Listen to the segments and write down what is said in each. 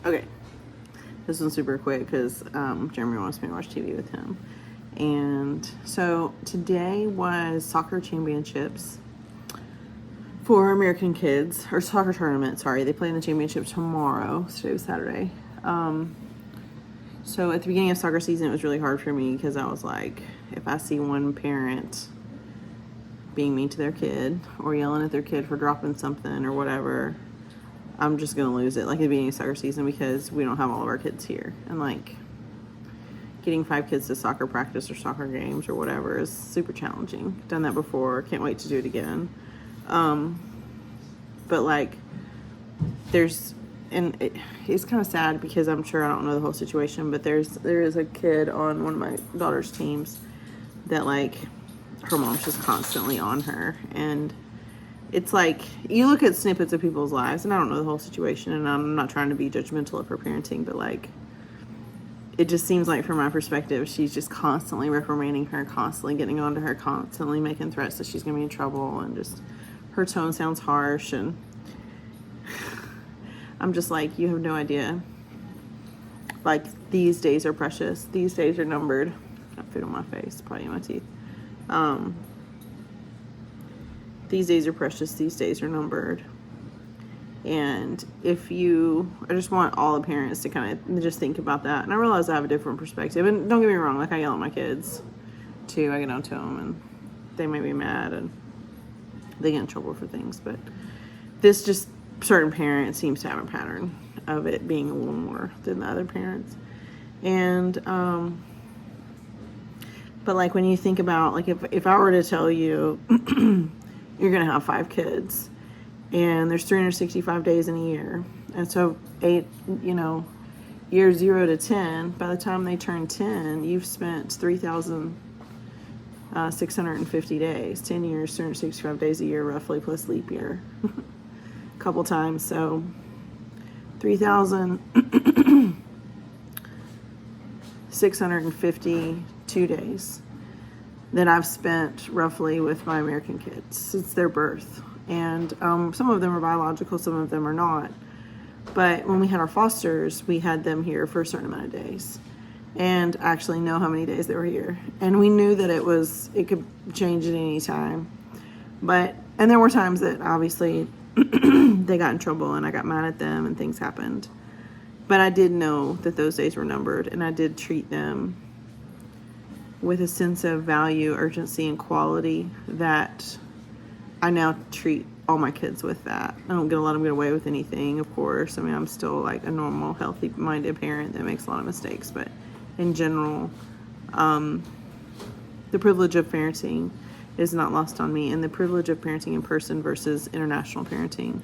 Okay, this one's super quick because Jeremy wants me to watch TV with him. And so today was soccer championships for American kids, or soccer tournament, sorry. They play in the championship tomorrow. Today was Saturday. So at the beginning of soccer season, it was really hard for me because I was like, if I see one parent being mean to their kid or yelling at their kid for dropping something or whatever, I'm just going to lose it, like at the beginning of soccer season, because we don't have all of our kids here. And like getting 5 kids to soccer practice or soccer games or whatever is super challenging. Done that before. Can't wait to do it again. But like it's kind of sad because I'm sure I don't know the whole situation, but there is a kid on one of my daughter's teams that like her mom's just constantly on her, and it's like you look at snippets of people's lives, and I don't know the whole situation, and I'm not trying to be judgmental of her parenting, but like it just seems like from my perspective she's just constantly reprimanding her, constantly getting onto her, constantly making threats that she's gonna be in trouble, and just her tone sounds harsh, and I'm just like, you have no idea. Like, these days are precious. These days are numbered. Got food on my face, probably in my teeth. These days are precious. These days are numbered. And I just want all the parents to kind of just think about that. And I realize I have a different perspective. And don't get me wrong, like I yell at my kids too. I get on to them and they may be mad and they get in trouble for things. But this just, certain parent seems to have a pattern of it being a little more than the other parents. And but like when you think about, like if I were to tell you you're gonna have 5 kids and there's 365 days in a year, and so years 0 to 10, by the time they turn 10, you've spent 3,650 days. 10 years, 365 days a year roughly, plus leap year couple times, so 3,652 days that I've spent roughly with my American kids since their birth. And some of them are biological, some of them are not. But when we had our fosters, we had them here for a certain amount of days, and actually know how many days they were here. And we knew that it could change at any time. And there were times that obviously they got in trouble and I got mad at them and things happened. But I did know that those days were numbered, and I did treat them with a sense of value, urgency, and quality that I now treat all my kids with that. I don't let them get away with anything, of course. I mean, I'm still like a normal, healthy-minded parent that makes a lot of mistakes. But in general, the privilege of parenting is not lost on me, and the privilege of parenting in person versus international parenting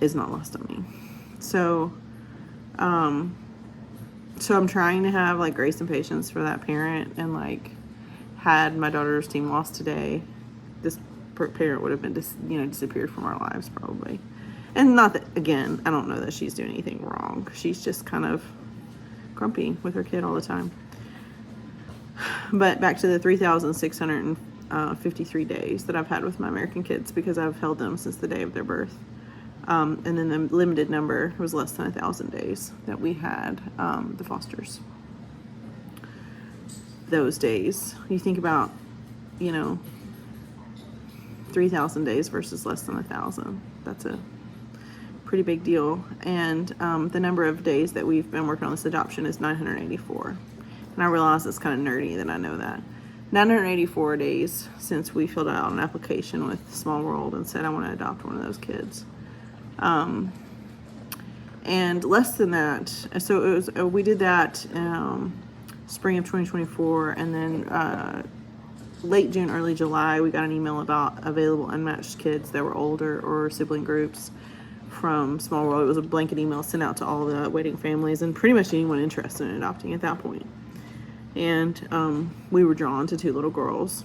is not lost on me. So I'm trying to have like grace and patience for that parent, and like had my daughter's team lost today, this parent would have been disappeared from our lives probably. And not that, again, I don't know that she's doing anything wrong. She's just kind of grumpy with her kid all the time. But back to the 3,653 days that I've had with my American kids, because I've held them since the day of their birth. And then the limited number was less than 1,000 days that we had the fosters. Those days, you think about, 3,000 days versus less than 1,000. That's a pretty big deal. And the number of days that we've been working on this adoption is 984. And I realize it's kind of nerdy that I know that. 984 days since we filled out an application with Small World and said I want to adopt one of those kids. And less than that, so it was, we did that spring of 2024, and then late June, early July, we got an email about available unmatched kids that were older or sibling groups from Small World. It was a blanket email sent out to all the waiting families and pretty much anyone interested in adopting at that point. And we were drawn to 2 little girls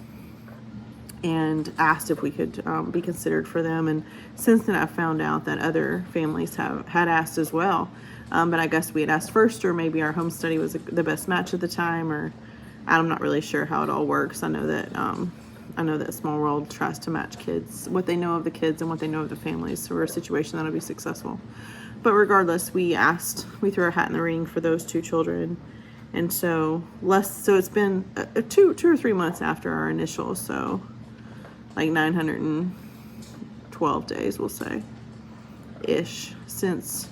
and asked if we could be considered for them. And since then, I found out that other families had asked as well. But I guess we had asked first, or maybe our home study was the best match at the time, or I'm not really sure how it all works. I know that Small World tries to match kids, what they know of the kids and what they know of the families, for a situation that'll be successful. But regardless, we threw our hat in the ring for those 2 children. And so it's been 2 or 3 months after our initial, so like 912 days, we'll say, ish, since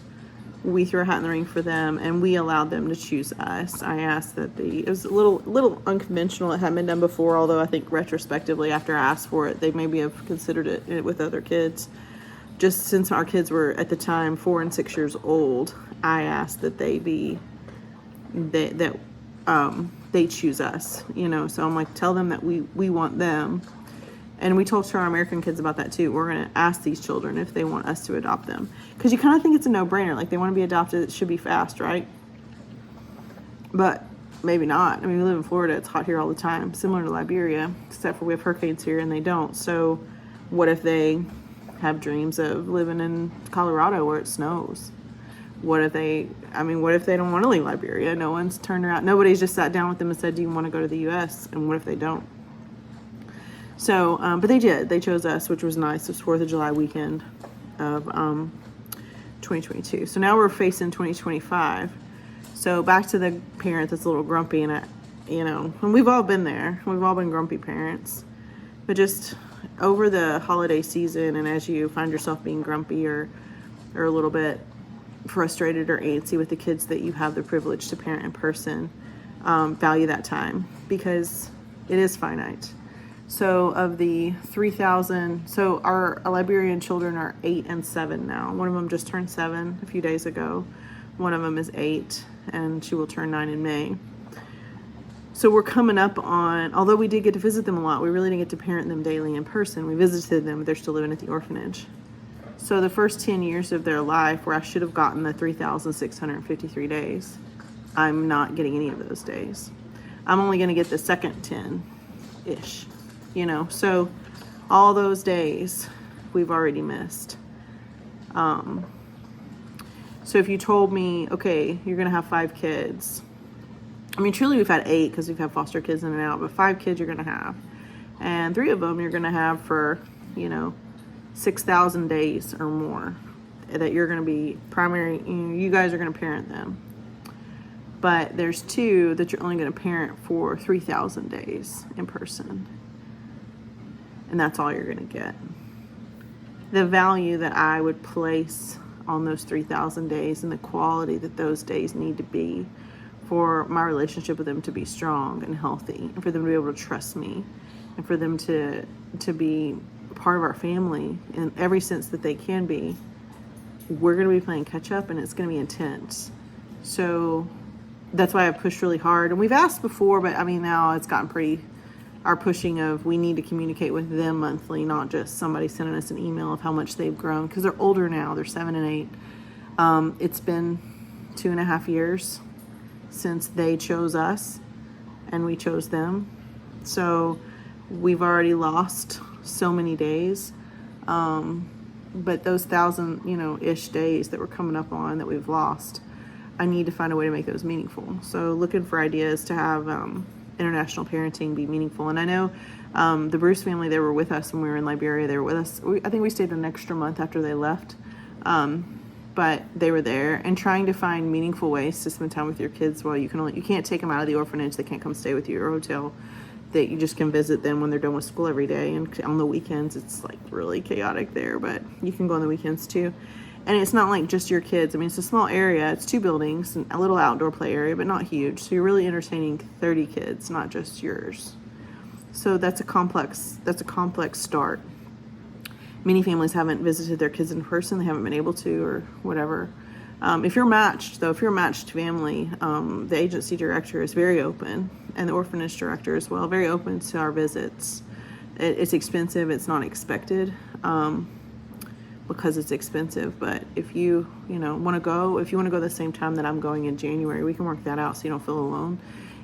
we threw a hat in the ring for them, and we allowed them to choose us. I asked that it was a little unconventional. It hadn't been done before, although I think retrospectively, after I asked for it, they maybe have considered it with other kids. Just since our kids were at the time 4 and 6 years old, I asked that they choose us. So I'm like, tell them that we want them. And we told our American kids about that too. We're going to ask these children if they want us to adopt them. Because you kind of think it's a no-brainer. Like, they want to be adopted, it should be fast, right? But maybe not. I mean, we live in Florida. It's hot here all the time. Similar to Liberia, except for we have hurricanes here and they don't. So what if they have dreams of living in Colorado where it snows? What if they don't want to leave Liberia? No one's turned around. Nobody's just sat down with them and said, do you want to go to the U.S.? And what if they don't? So, but they did. They chose us, which was nice. It was 4th of July weekend of 2022. So now we're facing 2025. So back to the parent that's a little grumpy, and and we've all been there. We've all been grumpy parents. But just over the holiday season, and as you find yourself being grumpy or a little bit frustrated or antsy with the kids that you have the privilege to parent in person, value that time, because it is finite. So of the 3,000, so our Liberian children are 8 and 7 now. One of them just turned 7 a few days ago. One of them is 8, and she will turn 9 in May. So we're coming up on, although we did get to visit them a lot, we really didn't get to parent them daily in person. We visited them, but they're still living at the orphanage. So the first 10 years of their life, where I should have gotten the 3,653 days, I'm not getting any of those days. I'm only going to get the second 10-ish. So all those days we've already missed. So if you told me, okay, you're going to have 5 kids. I mean, truly we've had 8 because we've had foster kids in and out, but 5 kids you're going to have. And 3 of them you're going to have for, 6,000 days or more that you're going to be primary, you guys are going to parent them. But there's 2 that you're only going to parent for 3,000 days in person. And that's all you're going to get. The value that I would place on those 3,000 days and the quality that those days need to be for my relationship with them to be strong and healthy, and for them to be able to trust me, and for them to be part of our family in every sense that they can be, we're going to be playing catch up, and it's going to be intense. So that's why I've pushed really hard. And we've asked before, but I mean, now it's gotten our pushing of, we need to communicate with them monthly, not just somebody sending us an email of how much they've grown, because they're older now. They're 7 and 8. It's been 2.5 years since they chose us and we chose them. So we've already lost so many days. But those 1,000, ish days that we're coming up on that we've lost, I need to find a way to make those meaningful. So looking for ideas to have international parenting be meaningful. And I know the Bruce family, they were with us when we were in Liberia. They were with us. I think we stayed an extra month after they left. But they were there, and trying to find meaningful ways to spend time with your kids while you can't take them out of the orphanage. They can't come stay with you or hotel. That you just can visit them when they're done with school every day. And on the weekends, it's like really chaotic there, but you can go on the weekends too. And it's not like just your kids. I mean, it's a small area. It's 2 buildings and a little outdoor play area, but not huge. So you're really entertaining 30 kids, not just yours. So that's a complex start. Many families haven't visited their kids in person. They haven't been able to, or whatever. If you're matched, if you're a matched family, the agency director is very open, and the orphanage director as well, very open to our visits. It's expensive. It's not expected. Because it's expensive, but if you want to go, the same time that I'm going in January, we can work that out so you don't feel alone.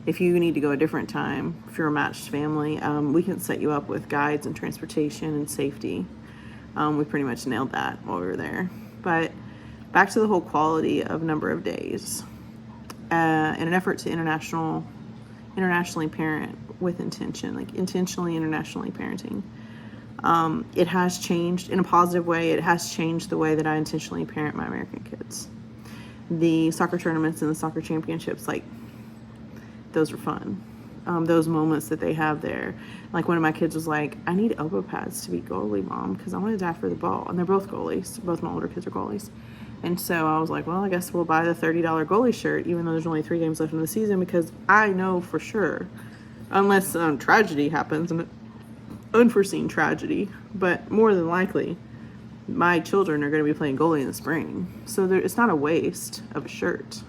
If you need to go a different time, if you're a matched family, we can set you up with guides and transportation and safety. We pretty much nailed that while we were there. But back to the whole quality of number of days, in an effort to internationally parent with intention, like intentionally internationally parenting. It has changed in a positive way. It has changed the way that I intentionally parent my American kids. The soccer tournaments and the soccer championships, like, those are fun. Those moments that they have there. Like, one of my kids was like, I need elbow pads to be goalie, Mom, because I want to dive for the ball. And they're both goalies. Both my older kids are goalies. And so I was like, well, I guess we'll buy the $30 goalie shirt, even though there's only 3 games left in the season, because I know for sure, unless tragedy happens, an unforeseen tragedy, but more than likely, my children are going to be playing goalie in the spring. So it's not a waste of a shirt.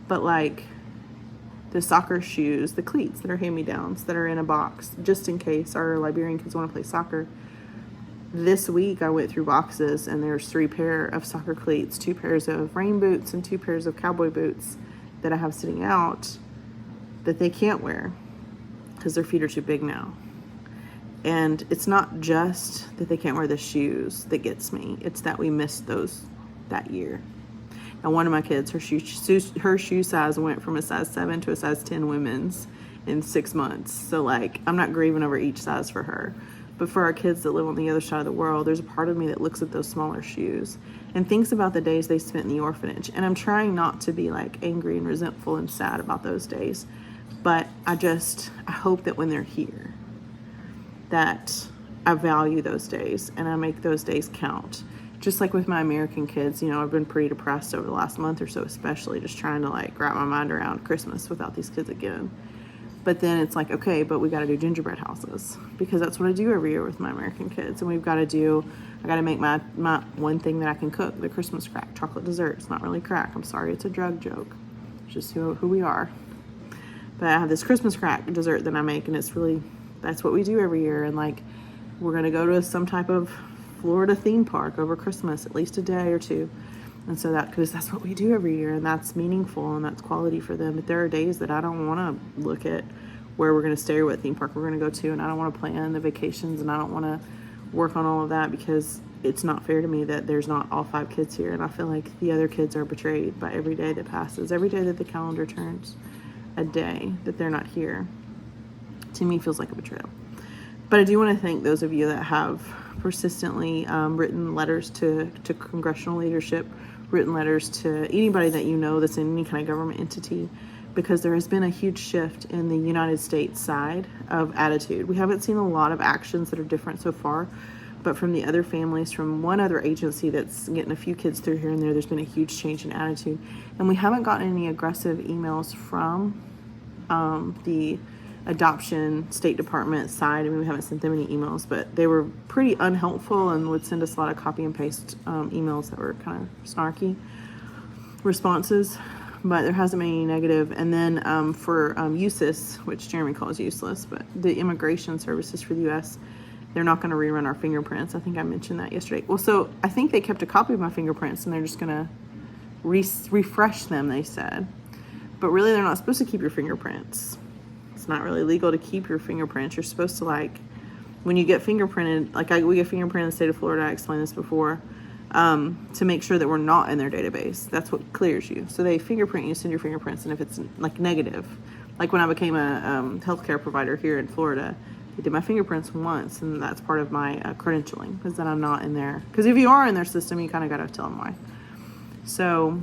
But, like, the soccer shoes, the cleats that are hand-me-downs that are in a box, just in case our Liberian kids want to play soccer. This week I went through boxes, and there's 3 pair of soccer cleats, 2 pairs of rain boots, and 2 pairs of cowboy boots that I have sitting out that they can't wear because their feet are too big now. And it's not just that they can't wear the shoes that gets me. It's that we missed those that year. Now, one of my kids, her shoe size went from a size 7 to a size 10 women's in 6 months. So, like, I'm not grieving over each size for her. But for our kids that live on the other side of the world, there's a part of me that looks at those smaller shoes and thinks about the days they spent in the orphanage. And I'm trying not to be, like, angry and resentful and sad about those days. But I hope that when they're here, that I value those days and I make those days count. Just like with my American kids, I've been pretty depressed over the last month or so, especially just trying to, like, wrap my mind around Christmas without these kids again. But then it's like, okay, but we got to do gingerbread houses because that's what I do every year with my American kids. And I got to make my one thing that I can cook, the Christmas crack, chocolate dessert. It's not really crack. I'm sorry, it's a drug joke. It's just who we are. But I have this Christmas crack dessert that I make, and that's what we do every year. And, like, we're going to go to some type of Florida theme park over Christmas, at least a day or 2. And so because that's what we do every year, and that's meaningful and that's quality for them. But there are days that I don't want to look at where we're going to stay or what theme park we're going to go to, and I don't want to plan the vacations, and I don't want to work on all of that because it's not fair to me that there's not all 5 kids here. And I feel like the other kids are betrayed by every day that passes, every day that the calendar turns a day that they're not here. To me, feels like a betrayal. But I do want to thank those of you that have persistently written letters to congressional leadership, written letters to anybody that that's in any kind of government entity, because there has been a huge shift in the United States side of attitude. We haven't seen a lot of actions that are different so far, but from the other families, from one other agency that's getting a few kids through here and there's been a huge change in attitude. And we haven't gotten any aggressive emails from the adoption State Department side. I mean, we haven't sent them any emails, but they were pretty unhelpful and would send us a lot of copy and paste emails that were kind of snarky responses, but there hasn't been any negative. And then for USIS, which Jeremy calls useless, but the immigration services for the U.S., they're not going to rerun our fingerprints. I think I mentioned that yesterday. Well, so I think they kept a copy of my fingerprints and they're just going to refresh them, they said. But really, they're not supposed to keep your fingerprints. It's not really legal to keep your fingerprints. You're supposed to, like, when you get fingerprinted, like we get fingerprinted in the state of Florida, I explained this before, to make sure that we're not in their database. That's what clears you. So they fingerprint you, send your fingerprints, and if it's, like, negative, like when I became a healthcare provider here in Florida, they did my fingerprints once, and that's part of my credentialing, because then I'm not in there. Because if you are in their system, you kind of got to tell them why. So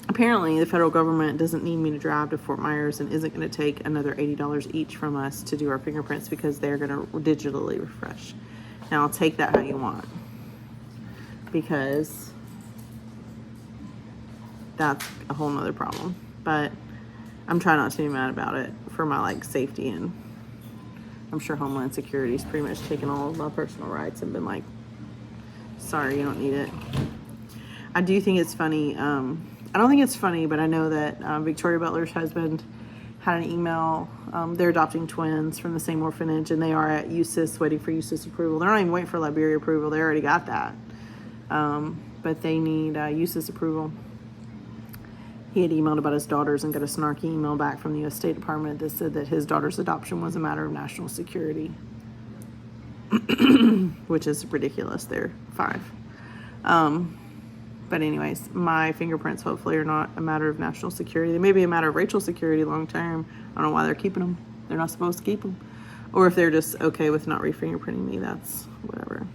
apparently, the federal government doesn't need me to drive to Fort Myers and isn't going to take another $80 each from us to do our fingerprints because they're going to digitally refresh. Now, I'll take that how you want, because that's a whole nother problem. But I'm trying not to be mad about it for my, like, safety, and I'm sure Homeland Security's pretty much taken all of my personal rights and been like, sorry, you don't need it. I do think it's funny. I don't think it's funny, but I know that Victoria Butler's husband had an email. They're adopting twins from the same orphanage, and they are at USIS waiting for USIS approval. They're not even waiting for Liberia approval. They already got that. But they need USIS approval. He had emailed about his daughters and got a snarky email back from the U.S. State Department that said that his daughter's adoption was a matter of national security, which is ridiculous. They're 5. But anyways, my fingerprints hopefully are not a matter of national security. They may be a matter of racial security long term. I don't know why they're keeping them. They're not supposed to keep them. Or if they're just okay with not re-fingerprinting me, that's whatever.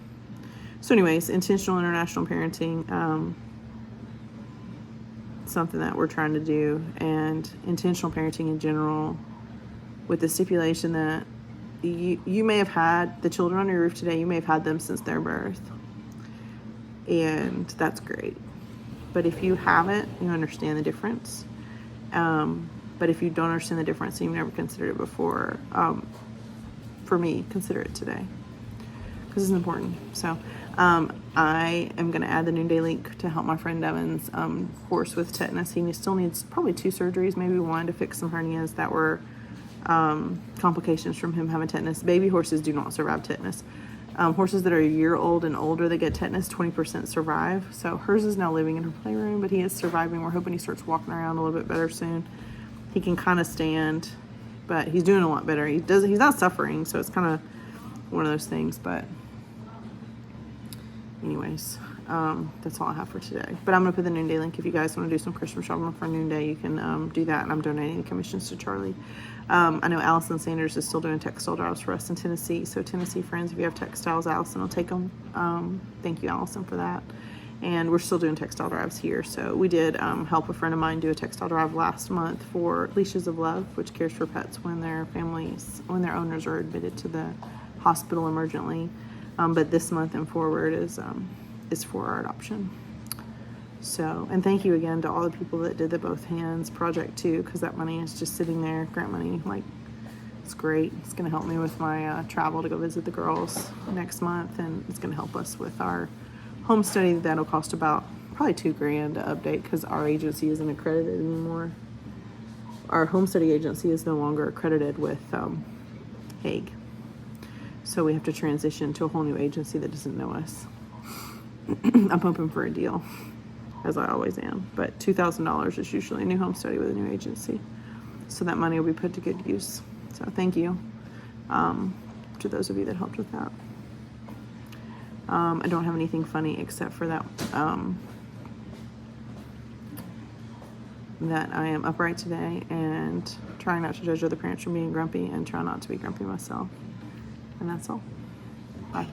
So anyways, intentional international parenting, something that we're trying to do, and intentional parenting in general, with the stipulation that you may have had the children on your roof today, you may have had them since their birth, and that's great. But if you haven't, you understand the difference. But if you don't understand the difference and you've never considered it before, for me, consider it today, because it's important. So I am going to add the Noonday link to help my friend Devin's horse with tetanus. He still needs probably 2 surgeries, maybe 1, to fix some hernias that were complications from him having tetanus. Baby horses do not survive tetanus. Horses that are a year old and older that get tetanus, 20% survive. So hers is now living in her playroom, but he is surviving. We're hoping he starts walking around a little bit better soon. He can kind of stand, but he's doing a lot better. He's not suffering, so it's kind of one of those things. But anyways, that's all I have for today. But I'm going to put the Noonday link. If you guys want to do some Christmas shopping for Noonday, you can do that. And I'm donating the commissions to Charlie. I know Allison Sanders is still doing textile drives for us in Tennessee. So Tennessee friends, if you have textiles, Allison will take them. Thank you, Allison, for that. And we're still doing textile drives here. So we did help a friend of mine do a textile drive last month for Leashes of Love, which cares for pets when their owners are admitted to the hospital emergently. But this month and forward is for our adoption. So, and thank you again to all the people that did the Both Hands project too, because that money is just sitting there, grant money, like, it's great. It's going to help me with my travel to go visit the girls next month, and it's going to help us with our home study. That'll cost about probably $2,000 to update, because our agency isn't accredited anymore. Our home study agency is no longer accredited with Hague. So we have to transition to a whole new agency that doesn't know us. I'm hoping for a deal, as I always am. But $2,000 is usually a new home study with a new agency. So that money will be put to good use. So thank you to those of you that helped with that. I don't have anything funny except for that that I am upright today and trying not to judge other parents for being grumpy, and try not to be grumpy myself. And that's all. Bye.